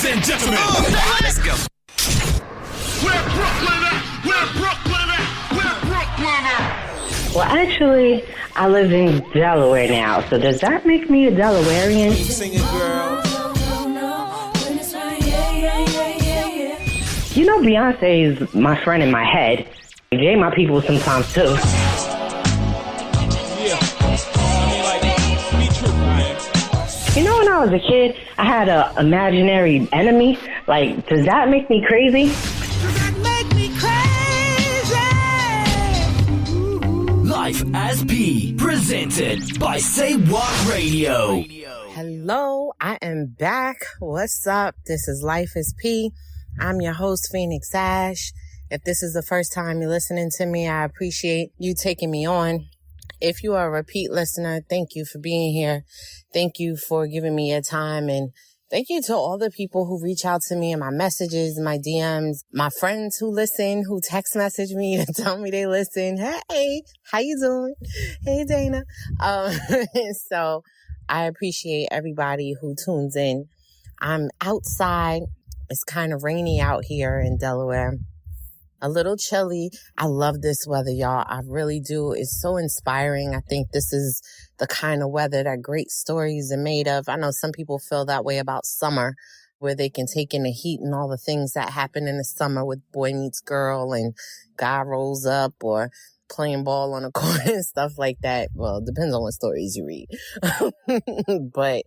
and gentlemen, let's go. Where Brooklyn at? Where Brooklyn at? Where Brooklyn at? Well, actually, I live in Delaware now, so does that make me a Delawarean? Singing girl. You know, Beyonce is my friend in my head. Jay my people sometimes, too. Yeah. I mean, like, be true, man. You know, when I was a kid, I had an imaginary enemy. Like, does that make me crazy? Life as P, presented by Say What Radio. Hello, I am back. What's up? This is Life is P. I'm your host, Phoenix Ash. If this is the first time you're listening to me, I appreciate you taking me on. If you are a repeat listener, thank you for being here. Thank you for giving me your time, and thank you to all the people who reach out to me in my messages, my DMs, my friends who listen, who text message me and tell me they listen. Hey, how you doing? Hey, Dana. So I appreciate everybody who tunes in. I'm outside. It's kind of rainy out here in Delaware. A little chilly. I love this weather, y'all. I really do. It's so inspiring. I think this is the kind of weather that great stories are made of. I know some people feel that way about summer, where they can take in the heat and all the things that happen in the summer with boy meets girl and guy rolls up or playing ball on a court and stuff like that. Well, it depends on what stories you read. But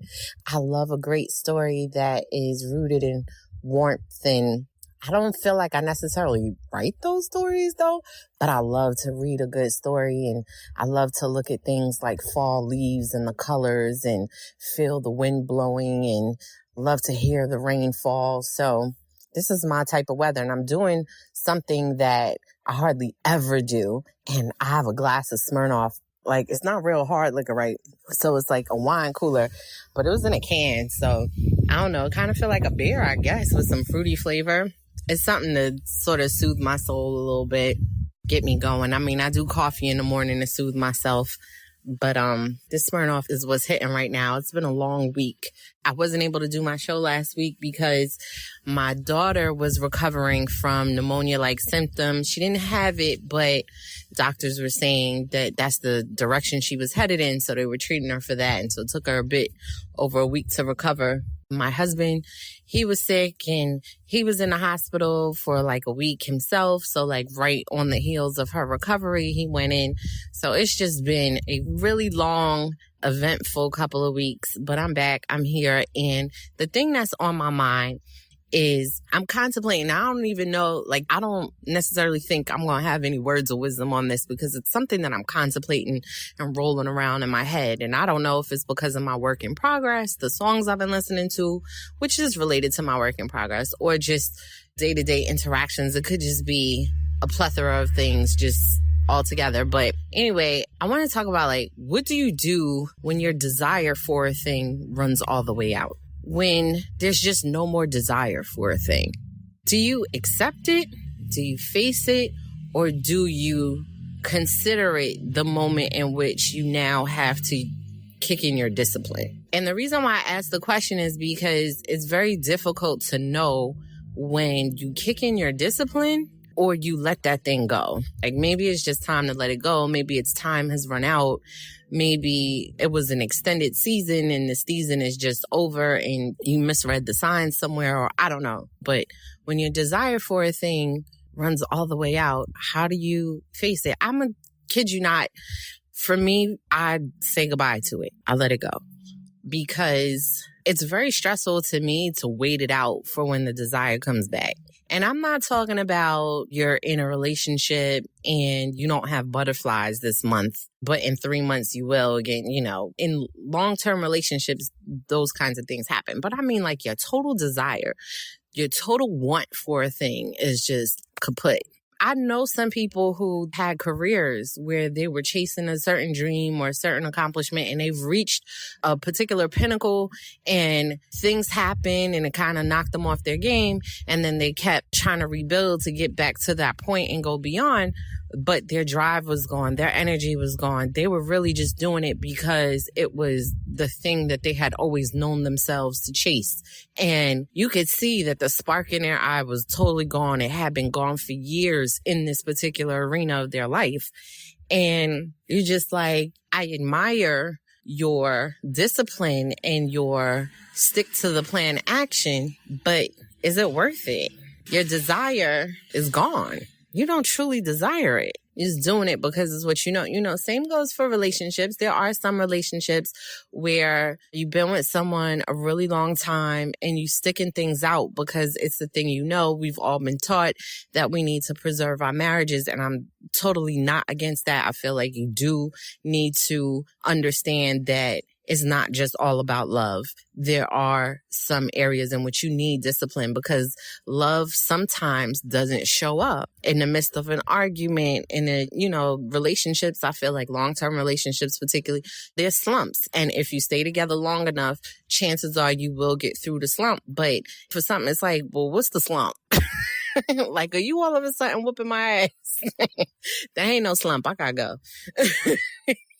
I love a great story that is rooted in warmth, and I don't feel like I necessarily write those stories though, but I love to read a good story, and I love to look at things like fall leaves and the colors and feel the wind blowing and love to hear the rain fall. So this is my type of weather, and I'm doing something that I hardly ever do, and I have a glass of Smirnoff. Like, it's not real hard liquor, right? So it's like a wine cooler, but it was in a can. So I don't know, kind of feel like a beer, I guess, with some fruity flavor. It's something to sort of soothe my soul a little bit, get me going. I mean, I do coffee in the morning to soothe myself, but this Smirnoff is what's hitting right now. It's been a long week. I wasn't able to do my show last week because my daughter was recovering from pneumonia-like symptoms. She didn't have it, but doctors were saying that that's the direction she was headed in, so they were treating her for that, and so it took her a bit over a week to recover. My husband, he was sick and he was in the hospital for like a week himself. So like right on the heels of her recovery, he went in. So it's just been a really long, eventful couple of weeks, but I'm back. I'm here. And the thing that's on my mind is I'm contemplating. I don't even know, like, I don't necessarily think I'm going to have any words of wisdom on this because it's something that I'm contemplating and rolling around in my head. And I don't know if it's because of my work in progress, the songs I've been listening to, which is related to my work in progress, or just day-to-day interactions. It could just be a plethora of things just all together. But anyway, I want to talk about, like, what do you do when your desire for a thing runs all the way out? When there's just no more desire for a thing? Do you accept it? Do you face it? Or do you consider it the moment in which you now have to kick in your discipline? And the reason why I ask the question is because it's very difficult to know when you kick in your discipline or you let that thing go. Like, maybe it's just time to let it go. Maybe it's time has run out. Maybe it was an extended season and the season is just over and you misread the signs somewhere, or I don't know. But when your desire for a thing runs all the way out, how do you face it? I'm going to kid you not. For me, I say goodbye to it. I let it go because it's very stressful to me to wait it out for when the desire comes back. And I'm not talking about you're in a relationship and you don't have butterflies this month, but in 3 months you will again. You know, in long-term relationships, those kinds of things happen. But I mean, like, your total desire, your total want for a thing is just kaput. I know some people who had careers where they were chasing a certain dream or a certain accomplishment and they've reached a particular pinnacle and things happen and it kind of knocked them off their game. And then they kept trying to rebuild to get back to that point and go beyond. but their drive was gone. Their energy was gone. They were really just doing it because it was the thing that they had always known themselves to chase. And you could see that the spark in their eye was totally gone. It had been gone for years in this particular arena of their life. And you're just like, I admire your discipline and your stick to the plan action, but is it worth it? Your desire is gone. You don't truly desire it. You're just doing it because it's what you know. You know, same goes for relationships. There are some relationships where you've been with someone a really long time and you sticking things out because it's the thing you know. We've all been taught that we need to preserve our marriages, and I'm totally not against that. I feel like you do need to understand that it's not just all about love. There are some areas in which you need discipline because love sometimes doesn't show up in the midst of an argument. In relationships, I feel like long-term relationships particularly, there's slumps. And if you stay together long enough, chances are you will get through the slump. But for something, it's like, well, what's the slump? Like, are you all of a sudden whooping my ass? There ain't no slump. I gotta go.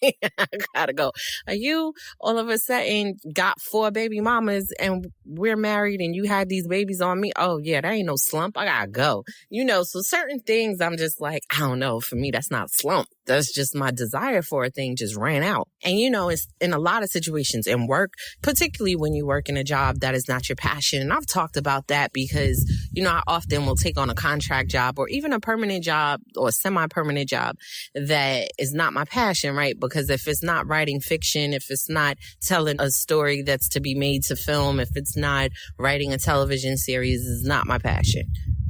I gotta go. Are you all of a sudden got 4 baby mamas and we're married and you had these babies on me? Oh yeah, that ain't no slump. I gotta go. So certain things I'm just like, I don't know. For me, that's not slump. That's just my desire for a thing just ran out. And it's in a lot of situations in work, particularly when you work in a job that is not your passion. And I've talked about that because, I often will take on a contract job or even a permanent job or semi-permanent job that is not my passion, right? Because if it's not writing fiction, if it's not telling a story that's to be made to film, if it's not writing a television series, is not my passion.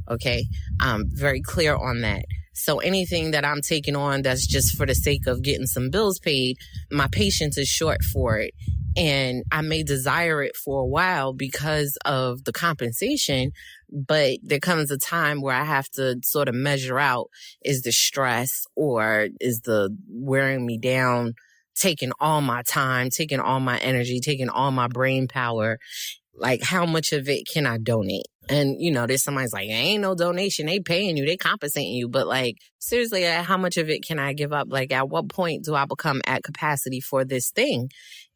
Okay. I'm very clear on that. So anything that I'm taking on that's just for the sake of getting some bills paid, my patience is short for it. And I may desire it for a while because of the compensation, but there comes a time where I have to sort of measure out, is the stress or is the wearing me down taking all my time, taking all my energy, taking all my brain power? Like, how much of it can I donate? And, there's somebody's like, ain't no donation. They paying you. They compensating you. But like, seriously, how much of it can I give up? Like, at what point do I become at capacity for this thing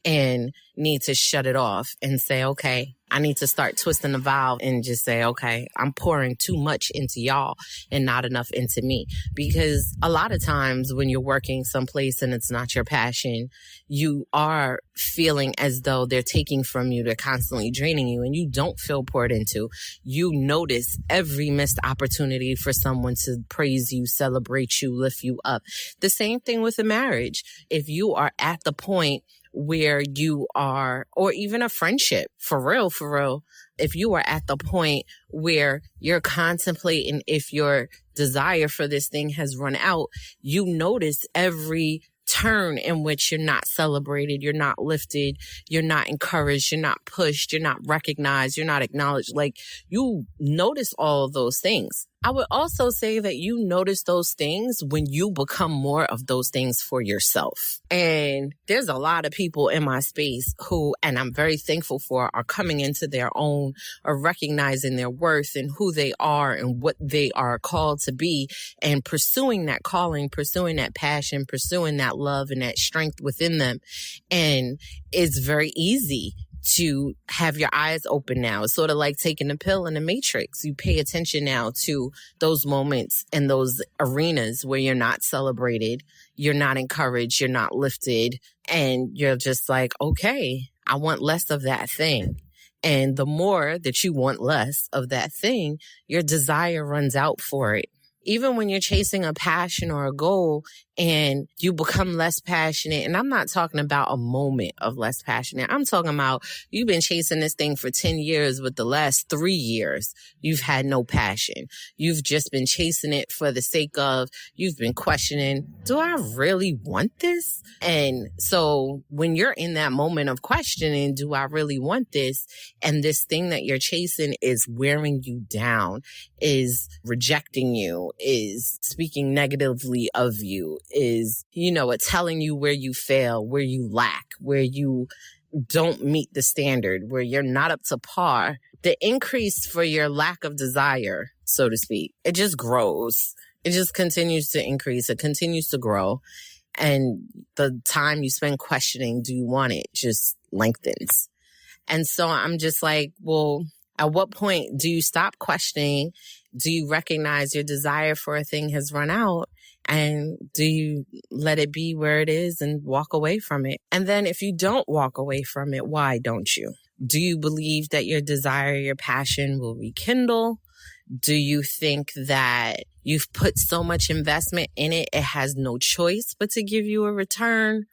and need to shut it off and say, okay, I need to start twisting the valve and just say, okay, I'm pouring too much into y'all and not enough into me. Because a lot of times when you're working someplace and it's not your passion, you are feeling as though they're taking from you. They're constantly draining you and you don't feel poured into. You notice every missed opportunity for someone to praise you, celebrate you, lift you up. The same thing with a marriage. If you are at the point where you are, or even a friendship, for real, if you are at the point where you're contemplating if your desire for this thing has run out, you notice every turn in which you're not celebrated, you're not lifted, you're not encouraged, you're not pushed, you're not recognized, you're not acknowledged. Like, you notice all of those things. I would also say that you notice those things when you become more of those things for yourself. And there's a lot of people in my space who, and I'm very thankful for, are coming into their own, or recognizing their worth and who they are and what they are called to be, and pursuing that calling, pursuing that passion, pursuing that love and that strength within them. And it's very easy to have your eyes open now. It's sort of like taking a pill in the Matrix. You pay attention now to those moments and those arenas where you're not celebrated, you're not encouraged, you're not lifted, and you're just like, okay, I want less of that thing. And the more that you want less of that thing, your desire runs out for it. Even when you're chasing a passion or a goal and you become less passionate, and I'm not talking about a moment of less passionate. I'm talking about you've been chasing this thing for 10 years, but the last 3 years, you've had no passion. You've just been chasing it for the sake of, you've been questioning, do I really want this? And so when you're in that moment of questioning, do I really want this? And this thing that you're chasing is wearing you down, is rejecting you, is speaking negatively of you, is, telling you where you fail, where you lack, where you don't meet the standard, where you're not up to par. The increase for your lack of desire, so to speak, it just grows. It just continues to increase. It continues to grow. And the time you spend questioning, do you want it, just lengthens. And so I'm just like, well, at what point do you stop questioning? Do you recognize your desire for a thing has run out? And do you let it be where it is and walk away from it? And then if you don't walk away from it, why don't you? Do you believe that your desire, your passion will rekindle? Do you think that you've put so much investment in it, it has no choice but to give you a return?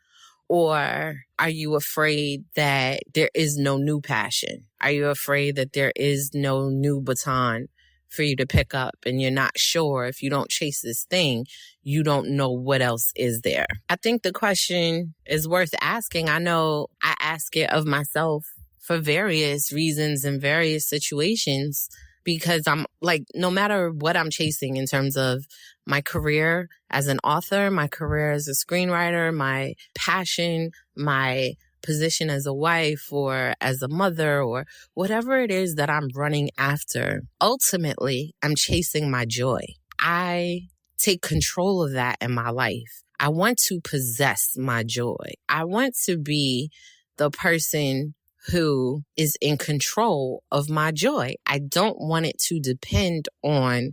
Or are you afraid that there is no new passion? Are you afraid that there is no new baton for you to pick up and you're not sure if you don't chase this thing, you don't know what else is there? I think the question is worth asking. I know I ask it of myself for various reasons and various situations, because I'm like, no matter what I'm chasing in terms of my career as an author, my career as a screenwriter, my passion, my position as a wife or as a mother or whatever it is that I'm running after, ultimately, I'm chasing my joy. I take control of that in my life. I want to possess my joy. I want to be the person who is in control of my joy. I don't want it to depend on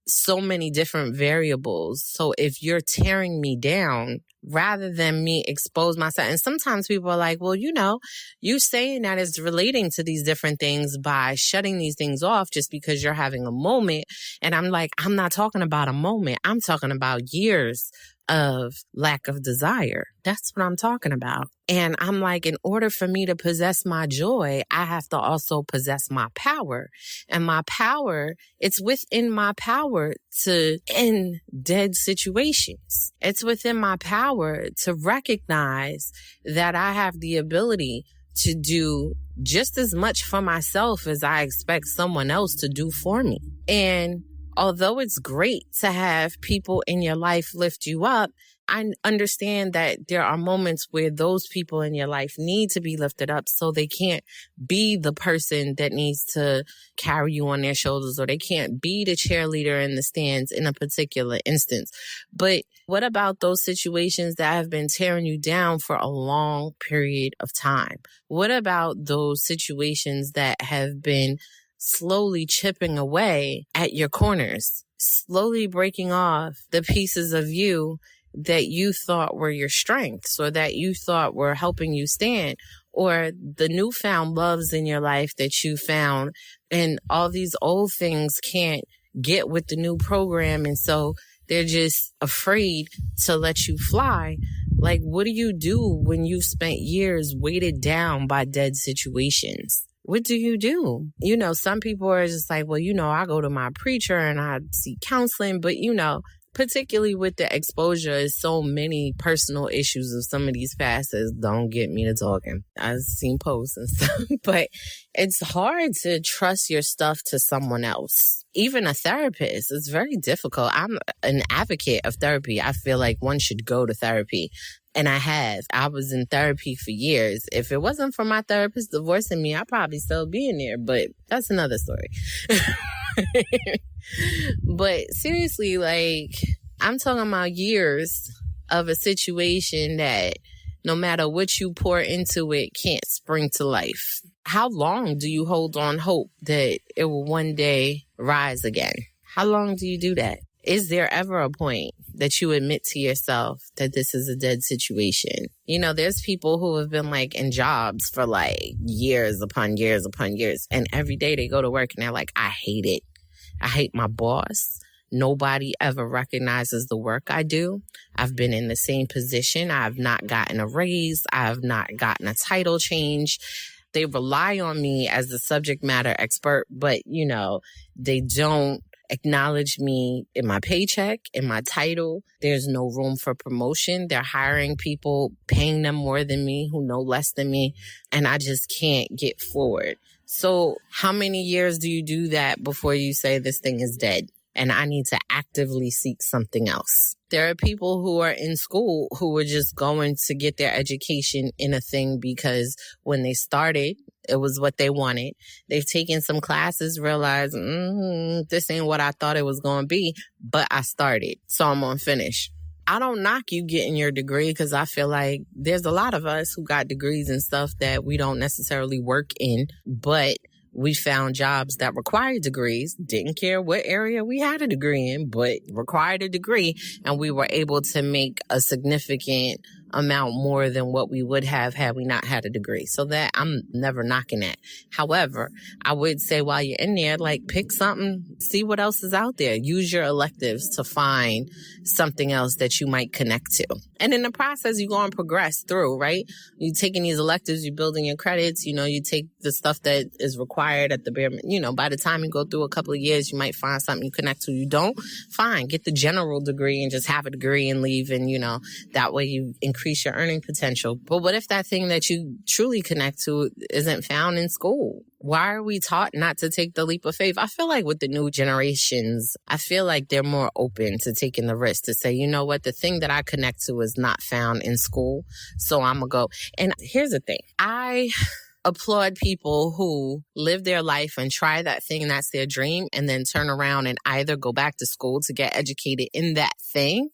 so many different variables. So if you're tearing me down, rather than me expose myself, and sometimes people are like, well, you saying that is relating to these different things by shutting these things off just because you're having a moment. And I'm like, I'm not talking about a moment. I'm talking about years of lack of desire. That's what I'm talking about. And I'm like, in order for me to possess my joy, I have to also possess my power. And my power, it's within my power to end dead situations. It's within my power to recognize that I have the ability to do just as much for myself as I expect someone else to do for me. And although it's great to have people in your life lift you up, I understand that there are moments where those people in your life need to be lifted up so they can't be the person that needs to carry you on their shoulders, or they can't be the cheerleader in the stands in a particular instance. But what about those situations that have been tearing you down for a long period of time? What about those situations that have been slowly chipping away at your corners, slowly breaking off the pieces of you that you thought were your strengths or that you thought were helping you stand, or the newfound loves in your life that you found, and all these old things can't get with the new program, and so they're just afraid to let you fly. Like, what do you do when you've spent years weighted down by dead situations? What do you do? Some people are just like, well, I go to my preacher and I seek counseling, but particularly with the exposure of so many personal issues of some of these pastors, don't get me to talking. I've seen posts and stuff, but it's hard to trust your stuff to someone else. Even a therapist, it's very difficult. I'm an advocate of therapy. I feel like one should go to therapy. And I was in therapy for years. If it wasn't for my therapist divorcing me, I'd probably still be in there, but that's another story. But seriously, like, I'm talking about years of a situation that no matter what you pour into it, can't spring to life. How long do you hold on hope that it will one day rise again? How long do you do that? Is there ever a point that you admit to yourself that this is a dead situation? There's people who have been like in jobs for like years upon years upon years. And every day they go to work and they're like, I hate it. I hate my boss. Nobody ever recognizes the work I do. I've been in the same position. I've not gotten a raise. I have not gotten a title change. They rely on me as the subject matter expert, but, they don't acknowledge me in my paycheck, in my title. There's no room for promotion. They're hiring people, paying them more than me, who know less than me, and I just can't get forward. So how many years do you do that before you say this thing is dead and I need to actively seek something else? There are people who are in school who were just going to get their education in a thing because when they started It was what they wanted. They've taken some classes, realized, this ain't what I thought it was going to be, but I started, so I'm going to finish. I don't knock you getting your degree because I feel like there's a lot of us who got degrees and stuff that we don't necessarily work in, but we found jobs that required degrees, didn't care what area we had a degree in, but required a degree, and we were able to make a significant amount more than what we would have had we not had a degree. So that I'm never knocking that. However, I would say while you're in there, like pick something, see what else is out there. Use your electives to find something else that you might connect to. And in the process, you're going to progress through, right? You're taking these electives, you're building your credits, you take the stuff that is required at the bare, by the time you go through a couple of years, you might find something you connect to. You don't, fine, get the general degree and just have a degree and leave. And, that way you increase your earning potential. But what if that thing that you truly connect to isn't found in school? Why are we taught not to take the leap of faith? I feel like with the new generations, I feel like they're more open to taking the risk to say, you know what, the thing that I connect to is not found in school. So I'm going to go. And here's the thing. I applaud people who live their life and try that thing that's their dream and then turn around and either go back to school to get educated in that thing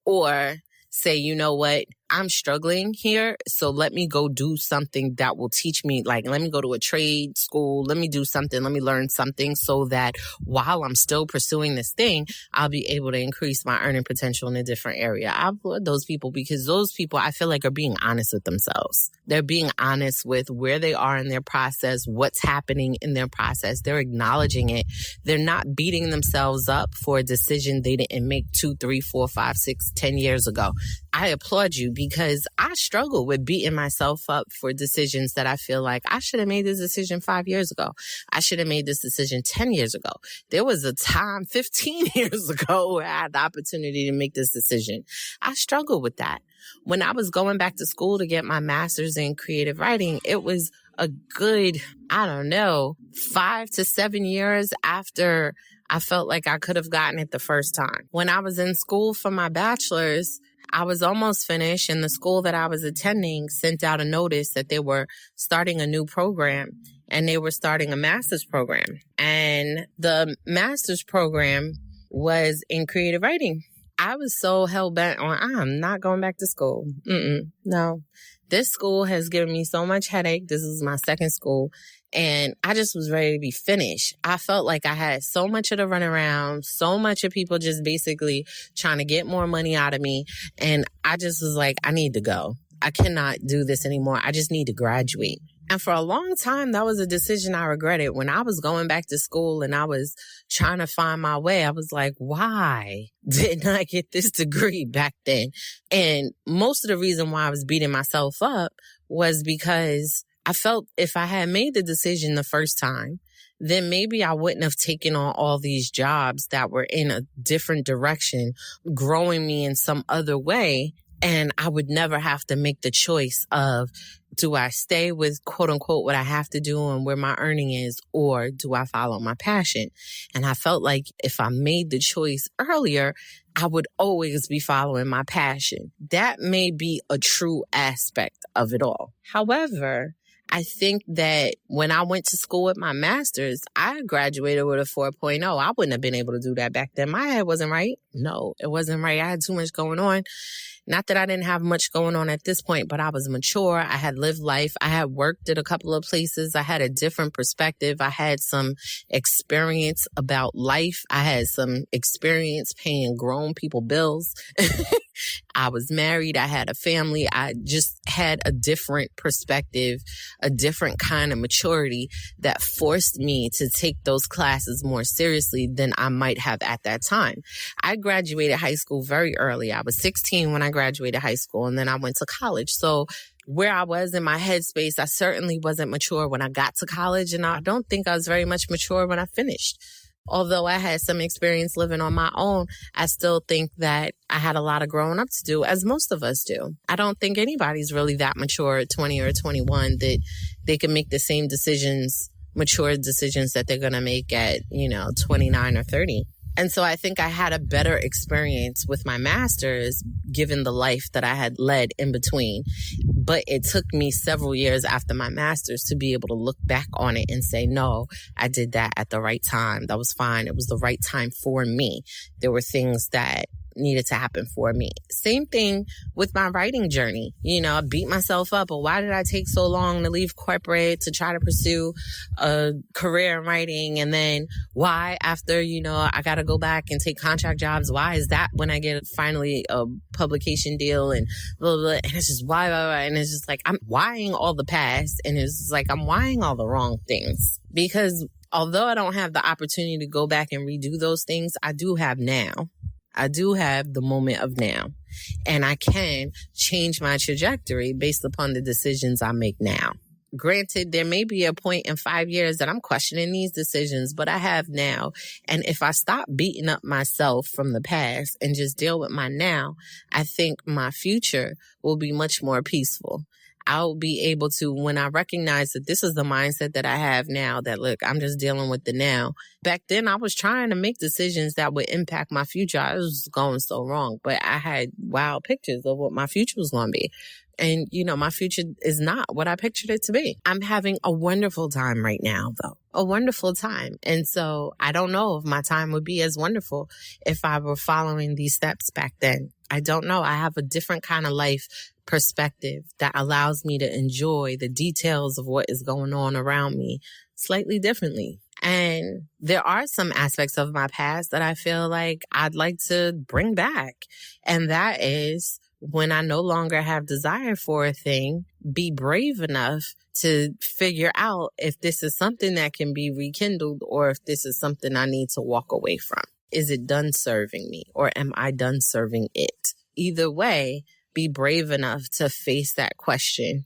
or say, you know what, I'm struggling here, so let me go do something that will teach me, like, let me go to a trade school, let me do something, let me learn something so that while I'm still pursuing this thing, I'll be able to increase my earning potential in a different area. I applaud those people because those people, I feel like, are being honest with themselves. They're being honest with where they are in their process, what's happening in their process. They're acknowledging it. They're not beating themselves up for a decision they didn't make 2, 3, 4, 5, 6, 10 years ago. I applaud you because I struggle with beating myself up for decisions that I feel like I should have made this decision 5 years ago. I should have made this decision 10 years ago. There was a time 15 years ago where I had the opportunity to make this decision. I struggle with that. When I was going back to school to get my master's in creative writing, it was a good, 5 to 7 years after I felt like I could have gotten it the first time. When I was in school for my bachelor's, I was almost finished, and the school that I was attending sent out a notice that they were starting a new program, and they were starting a master's program. And the master's program was in creative writing. I was so hell-bent on, I'm not going back to school. No. This school has given me so much headache. This is my second school. And I just was ready to be finished. I felt like I had so much of the runaround, so much of people just basically trying to get more money out of me. And I just was like, I need to go. I cannot do this anymore. I just need to graduate. And for a long time, that was a decision I regretted. When I was going back to school and I was trying to find my way, I was like, why didn't I get this degree back then? And most of the reason why I was beating myself up was because I felt if I had made the decision the first time, then maybe I wouldn't have taken on all these jobs that were in a different direction, growing me in some other way. And I would never have to make the choice of, do I stay with quote unquote what I have to do and where my earning is, or do I follow my passion? And I felt like if I made the choice earlier, I would always be following my passion. That may be a true aspect of it all. However, I think that when I went to school with my master's, I graduated with a 4.0. I wouldn't have been able to do that back then. My head wasn't right. No, it wasn't right. I had too much going on. Not that I didn't have much going on at this point, but I was mature. I had lived life. I had worked at a couple of places. I had a different perspective. I had some experience about life. I had some experience paying grown people bills. I was married. I had a family. I just had a different perspective, a different kind of maturity that forced me to take those classes more seriously than I might have at that time. I graduated high school very early. I was 16 when I graduated high school, and then I went to college. So where I was in my headspace, I certainly wasn't mature when I got to college, and I don't think I was very much mature when I finished. Although I had some experience living on my own, I still think that I had a lot of growing up to do, as most of us do. I don't think anybody's really that mature at 20 or 21 that they can make the same decisions, mature decisions that they're going to make at, 29 or 30. And so I think I had a better experience with my master's given the life that I had led in between. But it took me several years after my master's to be able to look back on it and say, no, I did that at the right time. That was fine. It was the right time for me. There were things that needed to happen for me. Same thing with my writing journey. You know, I beat myself up. But why did I take so long to leave corporate to try to pursue a career in writing? And then why after, you know, I got to go back and take contract jobs? Why is that when I get finally a publication deal and blah, blah, blah. And it's just why. And it's just like, I'm whying all the past. And it's like, I'm whying all the wrong things because although I don't have the opportunity to go back and redo those things, I do have now. I do have the moment of now, and I can change my trajectory based upon the decisions I make now. Granted, there may be a point in 5 years that I'm questioning these decisions, but I have now. And if I stop beating up myself from the past and just deal with my now, I think my future will be much more peaceful. I'll be able to, when I recognize that this is the mindset that I have now, that look, I'm just dealing with the now. Back then, I was trying to make decisions that would impact my future. I was going so wrong, but I had wild pictures of what my future was going to be. And, you know, my future is not what I pictured it to be. I'm having a wonderful time right now, though. A wonderful time. And so I don't know if my time would be as wonderful if I were following these steps back then. I don't know. I have a different kind of life perspective that allows me to enjoy the details of what is going on around me slightly differently. And there are some aspects of my past that I feel like I'd like to bring back. And that is when I no longer have desire for a thing, be brave enough to figure out if this is something that can be rekindled or if this is something I need to walk away from. Is it done serving me or am I done serving it? Either way, be brave enough to face that question,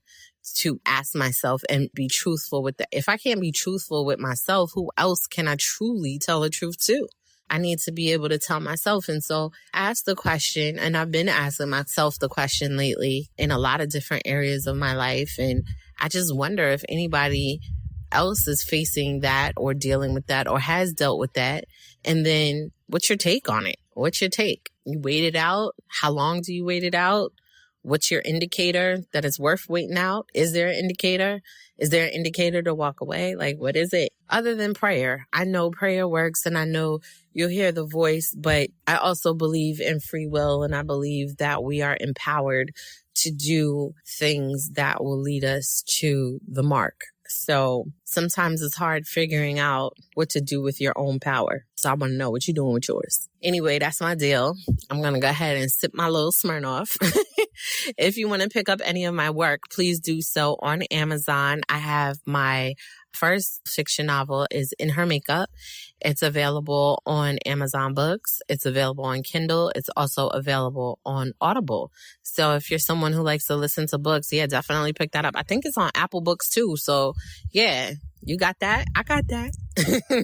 to ask myself and be truthful with that. If I can't be truthful with myself, who else can I truly tell the truth to? I need to be able to tell myself. And so ask the question, and I've been asking myself the question lately in a lot of different areas of my life. And I just wonder if anybody else is facing that or dealing with that or has dealt with that. And then what's your take on it? What's your take? You wait it out? How long do you wait it out? What's your indicator that it's worth waiting out? Is there an indicator? Is there an indicator to walk away? Like, what is it? Other than prayer. I know prayer works and I know you'll hear the voice, but I also believe in free will and I believe that we are empowered to do things that will lead us to the mark. So sometimes it's hard figuring out what to do with your own power. So I want to know what you're doing with yours. Anyway, that's my deal. I'm going to go ahead and sip my little Smirnoff. If you want to pick up any of my work, please do so on Amazon. I have my first fiction novel is In Her Makeup. It's available on Amazon Books. It's available on Kindle. It's also available on Audible. So if you're someone who likes to listen to books, yeah, definitely pick that up. I think it's on Apple Books too. So yeah, you got that? I got that.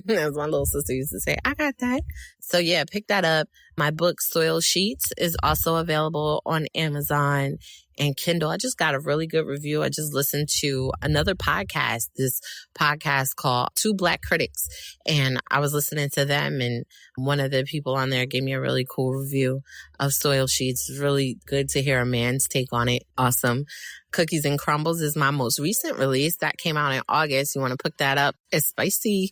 As my little sister used to say, I got that. So yeah, pick that up. My book, Soil Sheets, is also available on Amazon and Kindle. I just got a really good review. I just listened to another podcast, this podcast called Two Black Critics. And I was listening to them and one of the people on there gave me a really cool review of Soil Sheets. It's really good to hear a man's take on it. Awesome. Cookies and Crumbles is my most recent release. That came out in August. You want to pick that up. It's spicy.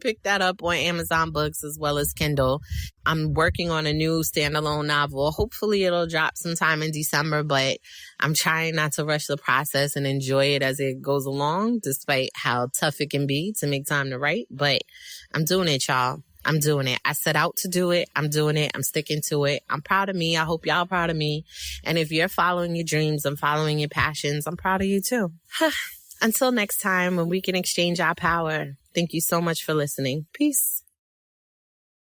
Pick that up on Amazon Books as well as Kindle. I'm working on a new standalone novel. Hopefully it'll drop sometime in December, but I'm trying not to rush the process and enjoy it as it goes along, despite how tough it can be to make time to write. But I'm doing it, y'all. I'm doing it. I set out to do it. I'm doing it. I'm sticking to it. I'm proud of me. I hope y'all proud of me. And if you're following your dreams and following your passions, I'm proud of you too. Until next time when we can exchange our power. Thank you so much for listening. Peace.